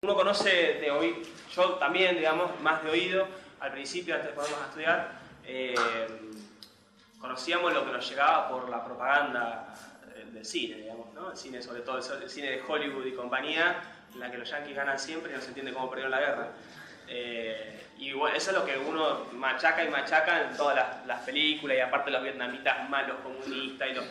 Uno conoce de oído, yo también, digamos, más de oído, al principio, antes de ponernos a estudiar, conocíamos lo que nos llegaba por la propaganda del cine, digamos, ¿no? El cine, sobre todo el cine de Hollywood y compañía, en la que los yanquis ganan siempre y no se entiende cómo perdieron la guerra. Y bueno, eso es lo que uno machaca y machaca en todas las películas, y aparte los vietnamitas malos, comunistas, y los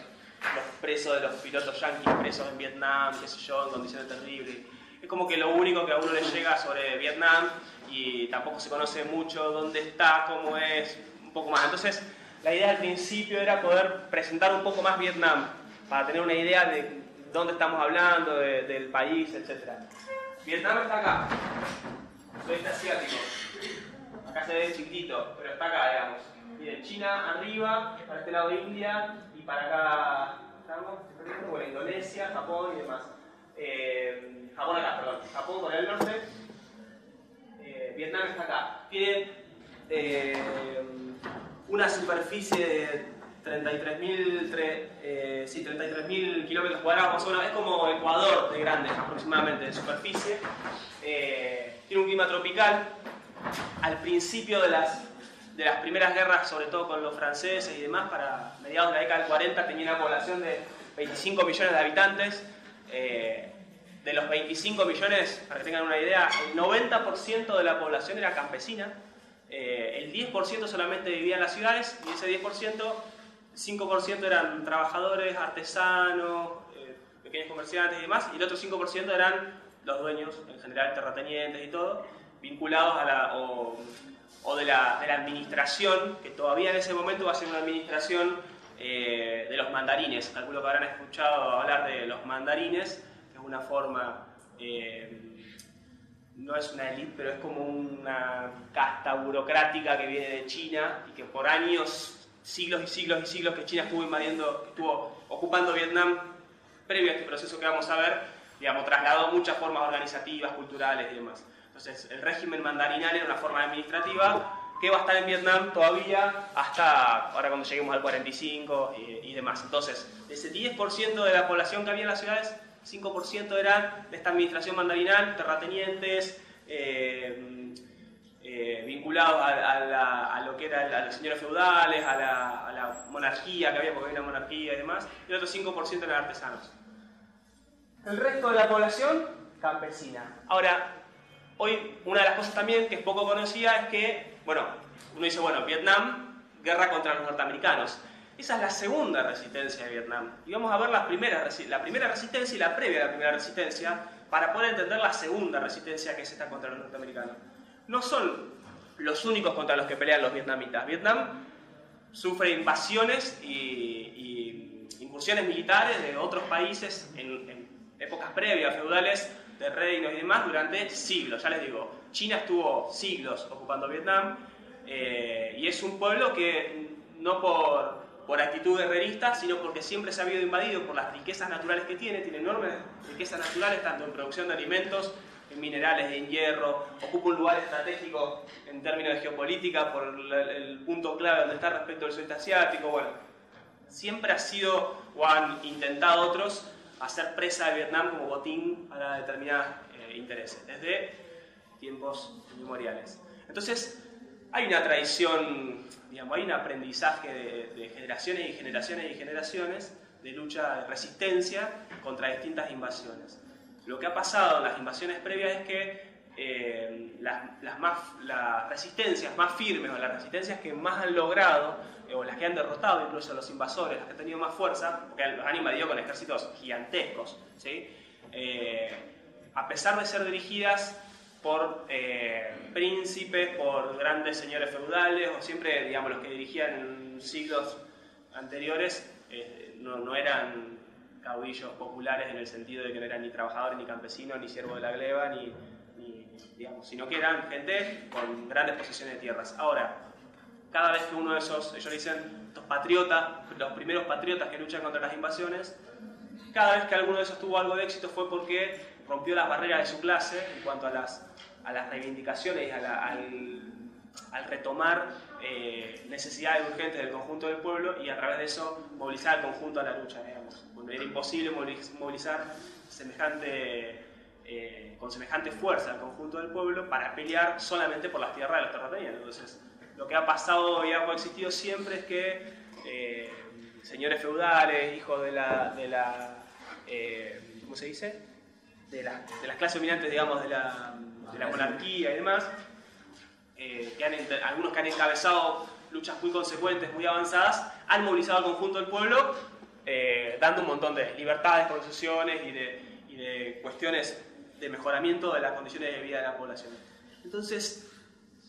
presos de los pilotos yanquis presos en Vietnam, qué sé yo, en condiciones terribles. Es como que lo único que a uno le llega sobre Vietnam, y tampoco se conoce mucho dónde está, cómo es, un poco más. Entonces, la idea al principio era poder presentar un poco más Vietnam, para tener una idea de dónde estamos hablando, del país, etc. Vietnam está acá, sudeste asiático. Acá se ve chiquitito, pero está acá, digamos. Miren, China arriba, para este lado India, y para acá estamos, bueno, Indonesia, Japón y demás. Japón acá, perdón. Japón por el norte. Vietnam está acá. Tiene una superficie de 33.000 kilómetros cuadrados, más o menos. Es como Ecuador de grande, aproximadamente, de superficie. Tiene un clima tropical. Al principio de las primeras guerras, sobre todo con los franceses y demás, para mediados de la década del 40, tenía una población de 25 millones de habitantes. De los 25 millones, para que tengan una idea, el 90% de la población era campesina, el 10% solamente vivía en las ciudades, y ese 10%, 5% eran trabajadores, artesanos, pequeños comerciantes y demás, y el otro 5% eran los dueños, en general terratenientes y todo, vinculados a de la administración, que todavía en ese momento va a ser una administración de los mandarines. Calculo que habrán escuchado hablar de los mandarines, que es una forma, no es una élite, pero es como una casta burocrática que viene de China, y que por años, siglos y siglos y siglos, que China estuvo ocupando Vietnam, previo a este proceso que vamos a ver, digamos, trasladó muchas formas organizativas, culturales y demás. Entonces, el régimen mandarinal era una forma administrativa que va a estar en Vietnam todavía hasta ahora, cuando lleguemos al 45 y demás. Entonces, de ese 10% de la población que había en las ciudades, 5% eran de esta administración mandarinal, terratenientes, vinculados a lo que eran los señores feudales, a la monarquía que había, porque había una monarquía y demás, y el otro 5% eran artesanos. El resto de la población, campesina. Ahora, hoy una de las cosas también que es poco conocida es que, bueno, uno dice, bueno, Vietnam, guerra contra los norteamericanos. Esa es la segunda resistencia de Vietnam. Y vamos a ver la primera resistencia y la previa a la primera resistencia, para poder entender la segunda resistencia, que es esta contra los norteamericanos. No son los únicos contra los que pelean los vietnamitas. Vietnam sufre invasiones y incursiones militares de otros países en épocas previas, feudales, de reinos y demás, durante siglos. Ya les digo, China estuvo siglos ocupando Vietnam, y es un pueblo que no por actitud guerrerista, sino porque siempre se ha habido invadido por las riquezas naturales que tiene enormes riquezas naturales, tanto en producción de alimentos, en minerales, en hierro, ocupa un lugar estratégico en términos de geopolítica por el punto clave donde está respecto al sudeste asiático. Bueno, siempre ha sido, o han intentado otros, hacer presa de Vietnam como botín para determinados intereses, desde tiempos inmemoriales. Entonces, hay una tradición, digamos, hay un aprendizaje de generaciones y generaciones y generaciones de lucha, de resistencia contra distintas invasiones. Lo que ha pasado en las invasiones previas es que las resistencias más firmes, o las resistencias que más han logrado, o las que han derrotado incluso a los invasores, las que han tenido más fuerza, porque los han invadido con ejércitos gigantescos, ¿sí? A pesar de ser dirigidas por príncipes, por grandes señores feudales, o siempre, digamos, los que dirigían en siglos anteriores no eran caudillos populares en el sentido de que no eran ni trabajadores, ni campesinos, ni siervos de la gleba, digamos, sino que eran gente con grandes posesiones de tierras. Ahora, cada vez que uno de esos, ellos dicen, estos patriotas, los primeros patriotas que luchan contra las invasiones, cada vez que alguno de esos tuvo algo de éxito fue porque rompió las barreras de su clase en cuanto a las reivindicaciones y al retomar necesidades urgentes del conjunto del pueblo, y a través de eso movilizar al conjunto a la lucha, digamos. Bueno, era imposible movilizar semejante con semejante fuerza al conjunto del pueblo para pelear solamente por las tierras de los terratenientes. Entonces, lo que ha pasado y ha coexistido siempre es que señores feudales, hijos de la ¿cómo se dice? De las clases dominantes, digamos, de la monarquía y demás, algunos que han encabezado luchas muy consecuentes, muy avanzadas, han movilizado al conjunto del pueblo, dando un montón de libertades, concesiones y de cuestiones de mejoramiento de las condiciones de vida de la población. Entonces,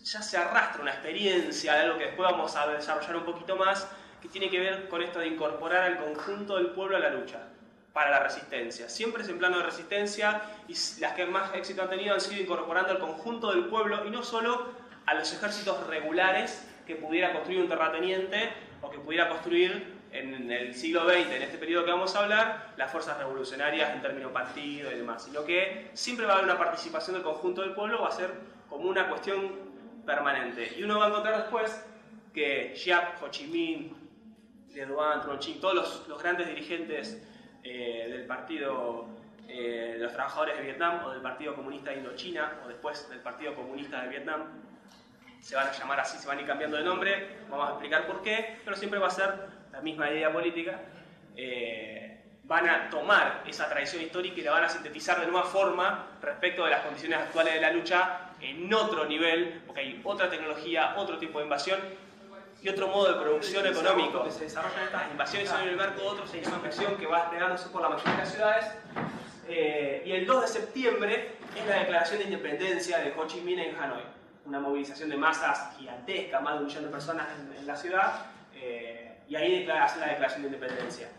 ya se arrastra una experiencia de algo que después vamos a desarrollar un poquito más, que tiene que ver con esto de incorporar al conjunto del pueblo a la lucha para la resistencia. Siempre es en plano de resistencia, y las que más éxito han tenido han sido incorporando al conjunto del pueblo y no solo a los ejércitos regulares que pudiera construir un terrateniente o que pudiera construir en el siglo XX, en este periodo que vamos a hablar, las fuerzas revolucionarias en términos partido y demás, sino que siempre va a haber una participación del conjunto del pueblo, va a ser como una cuestión permanente. Y uno va a encontrar después que Giap, Ho Chi Minh, Le Duan, Truong Chinh, todos los grandes dirigentes del Partido de los Trabajadores de Vietnam o del Partido Comunista de Indochina o después del Partido Comunista de Vietnam, se van a llamar así, se van a ir cambiando de nombre, vamos a explicar por qué, pero siempre va a ser la misma idea política. Van a tomar esa tradición histórica y la van a sintetizar de nueva forma respecto de las condiciones actuales de la lucha en otro nivel, porque hay otra tecnología, otro tipo de invasión y otro modo de producción económico que se desarrollan estas invasiones en el marco de otro sistema de presión que va desplegándose por la mayoría de las ciudades. Y el 2 de septiembre es la declaración de independencia de Ho Chi Minh en Hanoi, una movilización de masas gigantesca, más de 1 millón de personas en la ciudad, y ahí hace la declaración de independencia.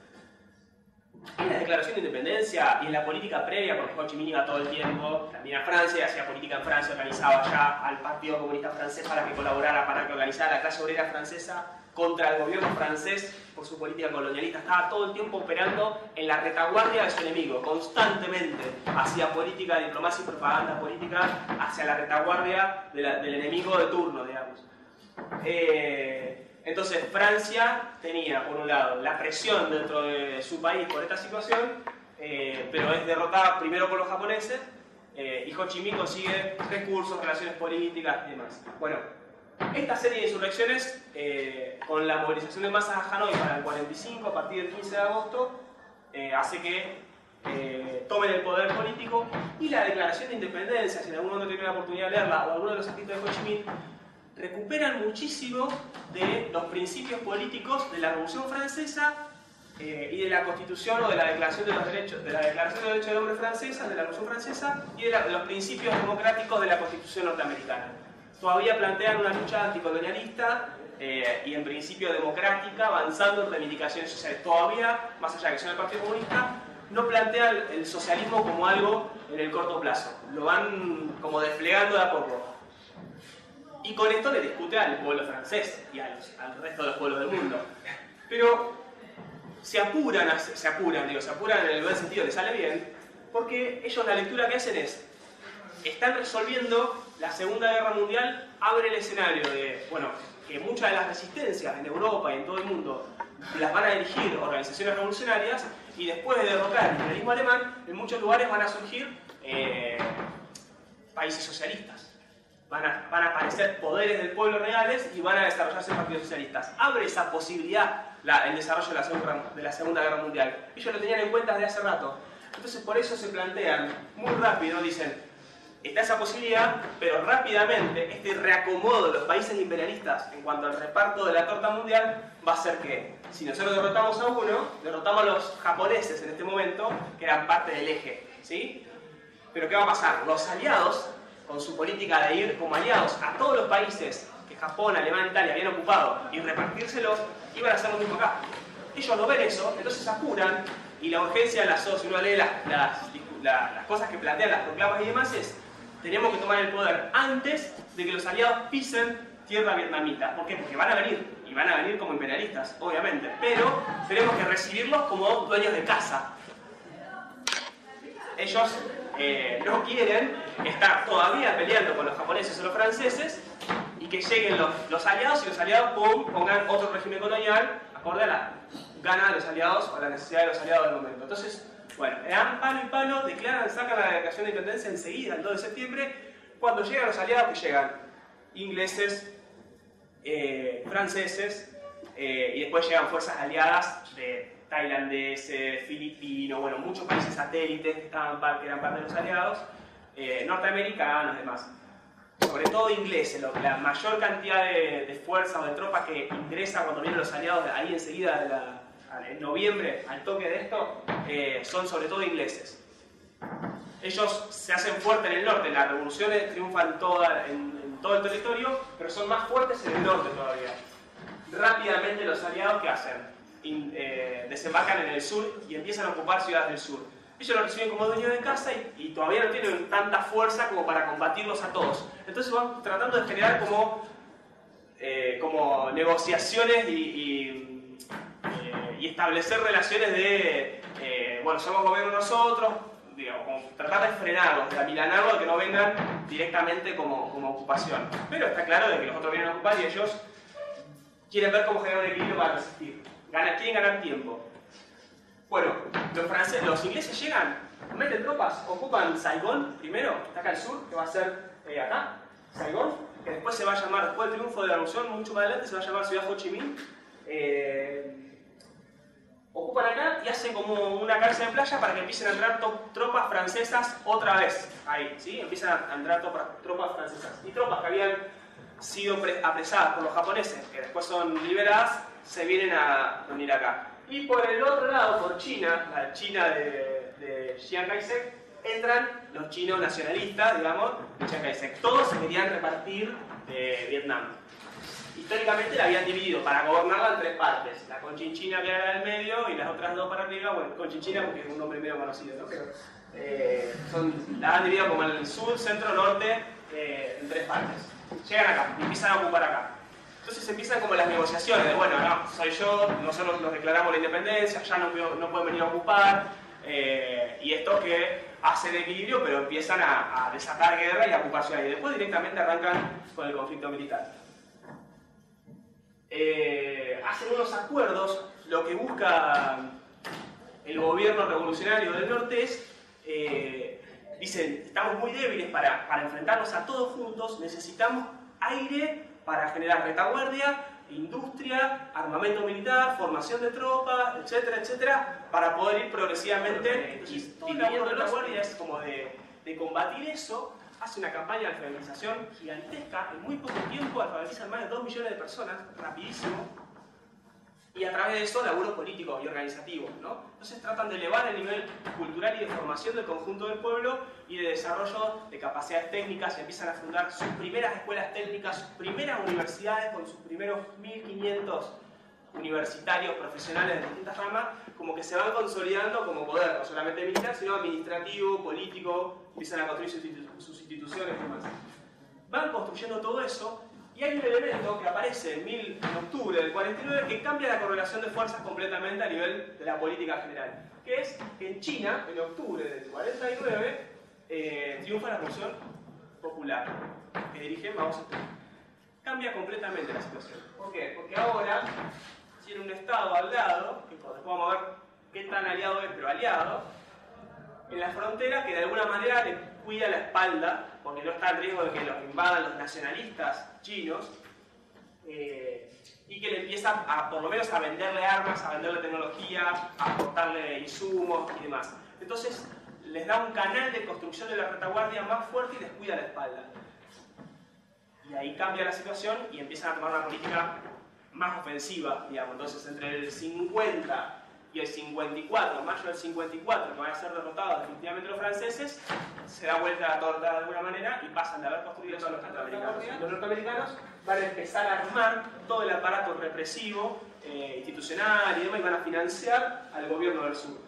En la declaración de independencia y en la política previa, porque Ho Chi Minh iba todo el tiempo también a Francia, hacía política en Francia, organizaba ya al Partido Comunista Francés para que colaborara, para que organizara la clase obrera francesa contra el gobierno francés por su política colonialista. Estaba todo el tiempo operando en la retaguardia de su enemigo, constantemente hacía política, diplomacia y propaganda política hacia la retaguardia del enemigo de turno, digamos. Entonces Francia tenía, por un lado, la presión dentro de su país por esta situación, pero es derrotada primero por los japoneses, y Ho Chi Minh consigue recursos, relaciones políticas y demás. Bueno, esta serie de insurrecciones, con la movilización de masas a Hanoi para el 45, a partir del 15 de agosto, hace que tomen el poder político, y la declaración de independencia, si en algún momento tienen la oportunidad de leerla, o alguno de los escritos de Ho Chi Minh, recuperan muchísimo de los principios políticos de la Revolución Francesa y de la Constitución o de la Declaración de los Derechos, del Hombre francesa, de la Revolución Francesa, y de los principios democráticos de la Constitución norteamericana. Todavía plantean una lucha anticolonialista y en principio democrática, avanzando en reivindicaciones sociales. Todavía, más allá de que son el Partido Comunista, no plantean el socialismo como algo en el corto plazo. Lo van como desplegando de a poco. Y con esto le discute al pueblo francés y al resto de los pueblos del mundo. Pero se apuran en el buen sentido, les sale bien, porque ellos la lectura que hacen es, están resolviendo la Segunda Guerra Mundial, abre el escenario de, bueno, que muchas de las resistencias en Europa y en todo el mundo las van a dirigir organizaciones revolucionarias, y después de derrocar el imperialismo alemán, en muchos lugares van a surgir países socialistas. Van a aparecer poderes del pueblo reales y van a desarrollarse partidos socialistas. Abre esa posibilidad el desarrollo de la Segunda Guerra Mundial. Ellos lo tenían en cuenta desde hace rato. Entonces por eso se plantean muy rápido, dicen, está esa posibilidad, pero rápidamente este reacomodo de los países imperialistas en cuanto al reparto de la torta mundial va a ser que, si nosotros derrotamos a uno, derrotamos a los japoneses en este momento, que eran parte del eje, ¿sí? Pero ¿qué va a pasar? Los aliados, con su política de ir como aliados a todos los países que Japón, Alemania, Italia habían ocupado y repartírselos, iban a hacer lo mismo acá. Ellos no ven eso, entonces apuran, y la urgencia de si uno lee las cosas que plantean las proclamas y demás es, tenemos que tomar el poder antes de que los aliados pisen tierra vietnamita. ¿Por qué? Porque van a venir, y van a venir como imperialistas, obviamente, pero tenemos que recibirlos como dueños de casa. Ellos no quieren estar todavía peleando con los japoneses o los franceses y que lleguen los aliados, y los aliados pongan otro régimen colonial acorde a la gana de los aliados o a la necesidad de los aliados del momento. Entonces Bueno, dan palo y palo, sacan la declaración de independencia enseguida, el 2 de septiembre, cuando llegan los aliados que llegan, ingleses, franceses, y después llegan fuerzas aliadas de tailandeses, filipinos, bueno, muchos países satélites que eran parte de los aliados, norteamericanos y demás. Sobre todo ingleses, la mayor cantidad de fuerzas o de tropas que ingresa cuando vienen los aliados ahí enseguida, en noviembre, al toque de esto, son sobre todo ingleses. Ellos se hacen fuertes en el norte, las revoluciones triunfan en todo el territorio, pero son más fuertes en el norte todavía. Rápidamente los aliados, ¿qué hacen? Desembarcan en el sur y empiezan a ocupar ciudades del sur. Ellos lo reciben como dueños de casa y todavía no tienen tanta fuerza como para combatirlos a todos. Entonces van tratando de generar como negociaciones y establecer relaciones de, bueno, somos gobierno nosotros, digamos, como tratar de frenarlos, de amilanarlos, de que no vengan directamente como ocupación. Pero está claro de que los otros vienen a ocupar y ellos quieren ver cómo generar un equilibrio para resistir. Quieren ganar tiempo. Bueno, los ingleses llegan, meten tropas, ocupan Saigón primero, que está acá al sur, que va a ser acá, Saigón, que después se va a llamar, después del triunfo de la revolución, mucho más adelante se va a llamar Ciudad Ho Chi Minh. Ocupan acá y hacen como una cárcel de playa para que empiecen a entrar tropas francesas otra vez. Ahí, ¿sí? Empiezan a entrar tropas francesas. Y tropas que habían sido apresadas por los japoneses, que después son liberadas, se vienen a reunir acá. Y por el otro lado, por China, la China de Chiang Kai-shek, entran los chinos nacionalistas, digamos, de Chiang Kai-shek. Todos se querían repartir de Vietnam. Históricamente la habían dividido para gobernarla en tres partes. La Conchinchina que era del medio y las otras dos para arriba, bueno, Conchinchina porque es un nombre medio conocido, ¿no? Pero la han dividido como en el sur, centro, norte, en tres partes. Llegan acá y empiezan a ocupar acá. Entonces empiezan como las negociaciones de, bueno, no, soy yo, nosotros nos declaramos la independencia, ya no pueden venir a ocupar, y esto que hace el equilibrio, pero empiezan a desatar guerra y a ocupar ciudades. Y después directamente arrancan con el conflicto militar. Hacen unos acuerdos, lo que busca el gobierno revolucionario del norte es, dicen, estamos muy débiles para enfrentarnos a todos juntos, necesitamos aire para generar retaguardia, industria, armamento militar, formación de tropas, etcétera, etcétera, para poder ir progresivamente. Entonces, todo el laburo de retaguardia es como de combatir eso. Hace una campaña de alfabetización gigantesca, en muy poco tiempo alfabetizan más de 2 millones de personas, rapidísimo, y a través de eso laburo político y organizativo, ¿no? Entonces tratan de elevar el nivel cultural y de formación del conjunto del pueblo y de desarrollo de capacidades técnicas, y empiezan a fundar sus primeras escuelas técnicas, sus primeras universidades con sus primeros 1500 universitarios profesionales de distintas ramas, como que se van consolidando como poder, no solamente militar, sino administrativo, político, empiezan a construir sus instituciones y demás. Van construyendo todo eso, y hay un elemento que aparece en octubre del 49 que cambia la correlación de fuerzas completamente a nivel de la política general, que es que en China, en octubre del 49, triunfa la Revolución Popular, que dirige Mao Zedong. Cambia completamente la situación. ¿Por qué? Porque ahora tiene un Estado al lado, que después vamos a ver qué tan aliado es, pero aliado, en la frontera, que de alguna manera le cuida la espalda, porque no está en riesgo de que los invadan los nacionalistas chinos, y que le empieza por lo menos a venderle armas, a venderle tecnología, a aportarle insumos y demás. Entonces les da un canal de construcción de la retaguardia más fuerte y les cuida la espalda. Y ahí cambia la situación y empiezan a tomar una política más ofensiva, digamos. Entonces entre el 50 y el 54, mayo del 54, que van a ser derrotados definitivamente los franceses, se da vuelta la torta de alguna manera y pasan de haber construido todos los norteamericanos. Los norteamericanos van a empezar a armar todo el aparato represivo, institucional y demás, y van a financiar al gobierno del sur.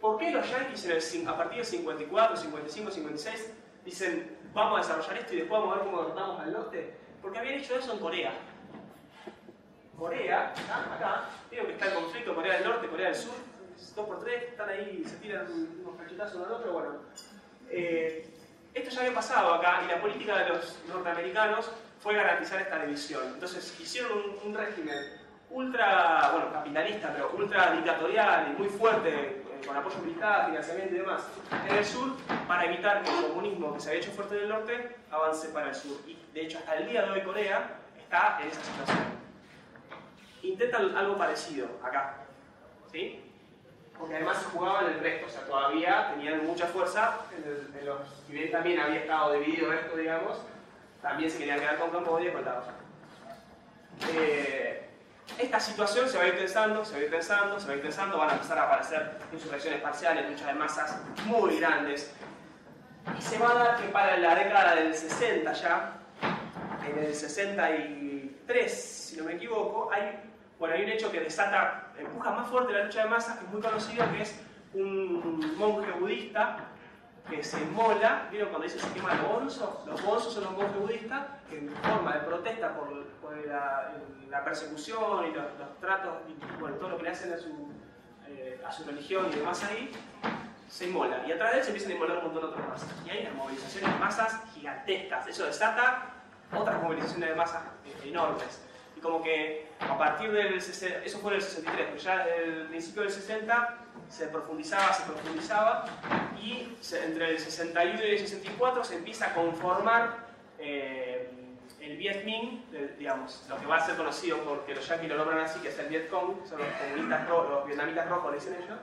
¿Por qué los yanquis a partir del 54, 55, 56 dicen vamos a desarrollar esto y después vamos a ver cómo derrotamos al norte? Porque habían hecho eso en Corea. Corea, acá, digo que está el conflicto Corea del Norte, Corea del Sur, 2x3, están ahí, se tiran unos cachetazos uno al otro, bueno. Esto ya había pasado acá y la política de los norteamericanos fue garantizar esta división. Entonces hicieron un régimen ultra, bueno, capitalista, pero ultra dictatorial y muy fuerte con apoyo militar, financiamiento y demás en el sur, para evitar que el comunismo que se había hecho fuerte en el norte avance para el sur. Y de hecho, hasta el día de hoy Corea está en esa situación. Intentan algo parecido acá, ¿sí? Porque además se jugaban el resto, o sea, todavía tenían mucha fuerza, si bien también había estado dividido esto, digamos, también se querían quedar con Camboya y con Laos. Esta situación se va a ir tensando, se va a ir tensando, se va a ir tensando, van a empezar a aparecer insurrecciones parciales, luchas de masas muy grandes. Y se va a dar que para la década del 60 ya, en el 63, si no me equivoco, hay un hecho que empuja más fuerte la lucha de masas, que es muy conocido, que es un monje budista que se inmola. ¿Vieron cuando dice se quema los bonzos? Los bonzos son los monjes budistas que en forma de protesta por la persecución y los tratos y bueno, todo lo que le hacen a su religión y demás ahí, se inmola. Y a través de él se empiezan a inmolar un montón de otras masas. Y hay unas movilizaciones de masas gigantescas. Eso desata otras movilizaciones de masas enormes. Y como que a partir del... Eso fue en el 63, pero ya desde el principio del 60 se profundizaba y entre el 61 y el 64 se empieza a conformar el Viet Minh, digamos, lo que va a ser conocido porque los yanquis lo nombran así, que es el Viet Cong, que son los comunistas los vietnamitas rojos, le dicen ellos,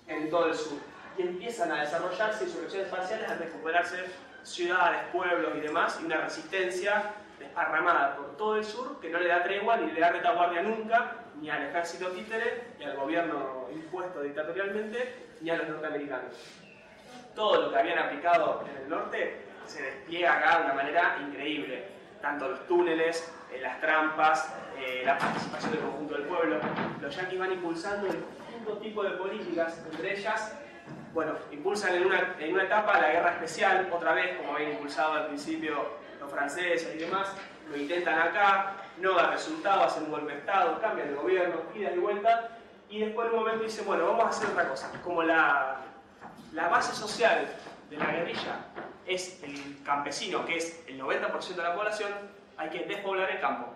en todo el sur. Y empiezan a desarrollarse insurrecciones parciales, a recuperarse ciudades, pueblos y demás, y una resistencia desparramada por todo el sur que no le da tregua ni le da retaguardia nunca, ni al ejército títere, ni al gobierno impuesto dictatorialmente, ni a los norteamericanos. Todo lo que habían aplicado en el norte se despliega acá de una manera increíble. Tanto los túneles, las trampas, la participación del conjunto del pueblo. Los yanquis van impulsando distintos tipos de políticas, entre ellas, bueno, impulsan en una etapa la guerra especial, otra vez, como habían impulsado al principio los franceses y demás, lo intentan acá, no da resultado, hacen un golpe de Estado, cambian de gobierno, ida y vuelta, y después en un momento dicen, bueno, vamos a hacer otra cosa. Como la base social de la guerrilla es el campesino, que es el 90% de la población, hay que despoblar el campo.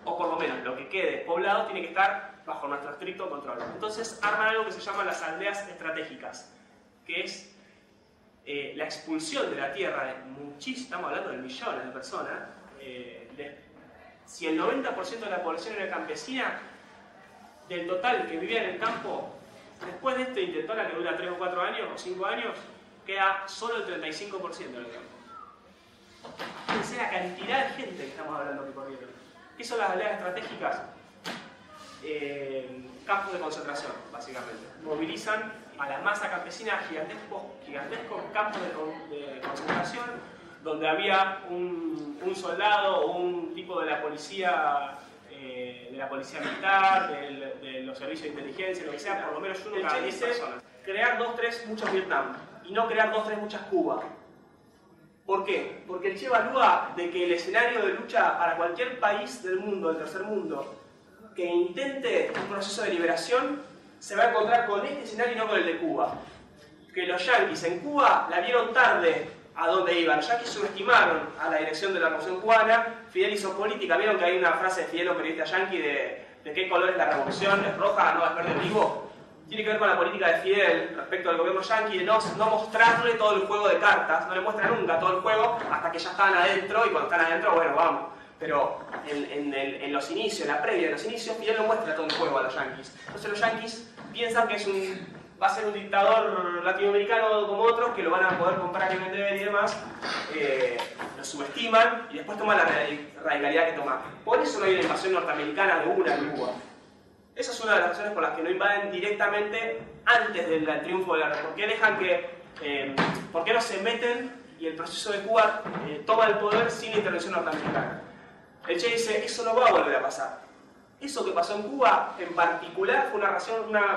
O por lo menos lo que quede despoblado tiene que estar bajo nuestro estricto control. Entonces arman algo que se llama las aldeas estratégicas, que es la expulsión de la tierra de muchísimos, estamos hablando de millones de personas. Si el 90% de la población era campesina, del total que vivía en el campo, después de esta intentona que dura 3 o 4 años o 5 años, queda solo el 35% del campo. Fíjense la cantidad de gente que estamos hablando que corrieron. ¿Qué son las aldeas estratégicas? Campos de concentración, básicamente. Movilizan a la masa campesina gigantescos campos de concentración, donde había un soldado o un tipo de la policía militar, de los servicios de inteligencia, lo que sea, por lo menos uno cada 10 personas. Crear 2-3 muchos Vietnam y no crear 2-3 muchas Cuba. ¿Por qué? Porque el Che evalúa de que el escenario de lucha para cualquier país del mundo, del tercer mundo, que intente un proceso de liberación, se va a encontrar con este escenario y no con el de Cuba. Que los yanquis en Cuba la vieron tarde a dónde iban. Los yanquis subestimaron a la dirección de la revolución cubana. Fidel hizo política. Vieron que hay una frase de Fidel, un periodista yanqui, de qué color es la revolución, es roja, no es verde vivo. Tiene que ver con la política de Fidel respecto al gobierno yanqui, de no mostrarle todo el juego de cartas. No le muestra nunca todo el juego hasta que ya están adentro, y cuando están adentro, bueno, vamos. Pero en los inicios, en la previa de los inicios, Fidel no muestra todo el juego a los yanquis. Entonces los yanquis piensan que va a ser un dictador latinoamericano como otros, que lo van a poder comprar y vender y demás. Lo subestiman y después toman la radicalidad que toman. Por eso no hay una invasión norteamericana de una en Cuba. Esa es una de las razones por las que no invaden directamente antes del triunfo de la República. ¿Por qué no se meten y el proceso de Cuba toma el poder sin la intervención norteamericana? El Che dice, eso no va a volver a pasar. Eso que pasó en Cuba, en particular, fue una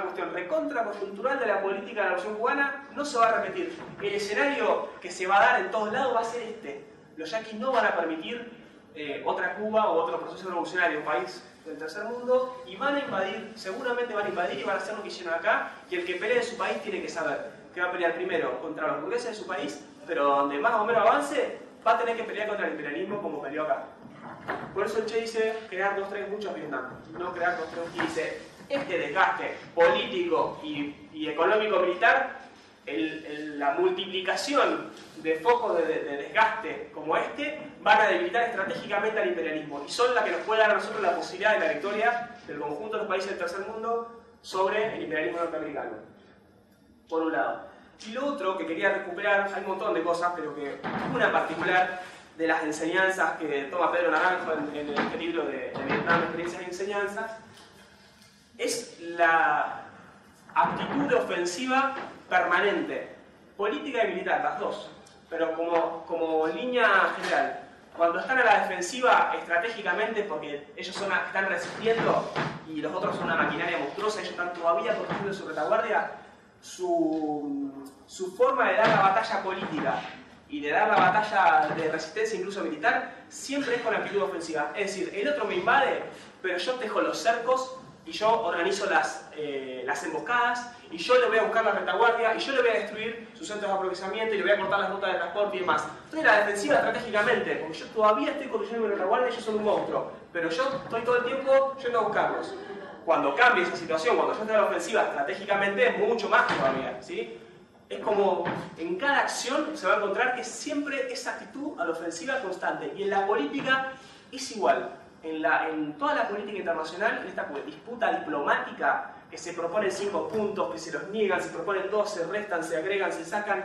cuestión recontra coyuntural de la política de la revolución cubana, no se va a repetir. El escenario que se va a dar en todos lados va a ser este. Los yanquis no van a permitir otra Cuba o otro proceso revolucionario, un país del tercer mundo, y van a invadir, seguramente van a invadir y van a hacer lo que hicieron acá, y el que pelee en su país tiene que saber que va a pelear primero contra los burgueses de su país, pero donde más o menos avance, va a tener que pelear contra el imperialismo como peleó acá. Por eso el Che dice crear 2-3 muchos Vietnam, no crear 2-3. Y dice, este desgaste político y económico militar, la multiplicación de focos de desgaste como este van a debilitar estratégicamente al imperialismo y son las que nos puede dar a nosotros la posibilidad de la victoria del conjunto de los países del tercer mundo sobre el imperialismo norteamericano, por un lado. Y lo otro que quería recuperar, hay un montón de cosas, pero que una en particular de las enseñanzas que toma Pedro Naranjo en este libro de Vietnam, Experiencias y Enseñanzas, es la actitud de ofensiva permanente, política y militar, las dos, pero como línea general. Cuando están a la defensiva estratégicamente, porque ellos están resistiendo y los otros son una maquinaria monstruosa, ellos están todavía protegiendo su retaguardia, su forma de dar la batalla política y de dar la batalla de resistencia incluso militar, siempre es con actitud ofensiva. Es decir, el otro me invade, pero yo tejo los cercos y yo organizo las emboscadas y yo le voy a buscar la retaguardia y yo le voy a destruir sus centros de aprovisionamiento y le voy a cortar las rutas de transporte y demás. Estoy a la defensiva estratégicamente, porque yo todavía estoy construyendo mi retaguardia y ellos son un monstruo, pero yo estoy todo el tiempo yendo a buscarlos. Cuando cambie esa situación, cuando yo estoy a la ofensiva estratégicamente, es mucho más todavía, ¿sí? Es como en cada acción se va a encontrar que siempre esa actitud a la ofensiva constante. Y en la política es igual. En toda la política internacional, en esta disputa diplomática que se proponen 5 puntos, que se los niegan, se proponen 2, se restan, se agregan, se sacan,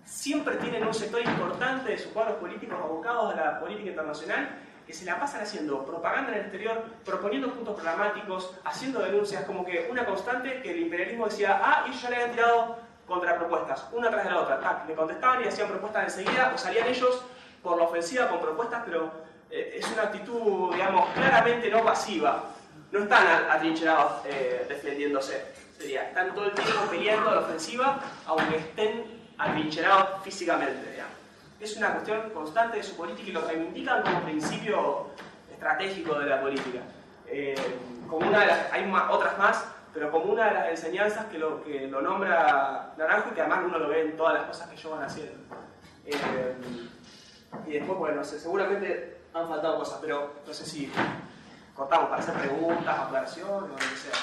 siempre tienen un sector importante de sus cuadros políticos abocados a la política internacional que se la pasan haciendo propaganda en el exterior, proponiendo puntos programáticos, haciendo denuncias, como que una constante que el imperialismo decía, y ellos ya le habían tirado contrapropuestas, una tras de la otra, le contestaban y hacían propuestas enseguida, o salían ellos por la ofensiva con propuestas, pero es una actitud, digamos, claramente no pasiva. No están atrincherados defendiéndose, están todo el tiempo peleando a la ofensiva, aunque estén atrincherados físicamente, digamos. Es una cuestión constante de su política y lo reivindican como principio estratégico de la política. Como una de las, hay otras más, pero como una de las enseñanzas que lo nombra Naranjo y que además uno lo ve en todas las cosas que ellos van haciendo. Y después, bueno, no sé, seguramente han faltado cosas, pero no sé si cortamos para hacer preguntas, aclaraciones o lo que sea.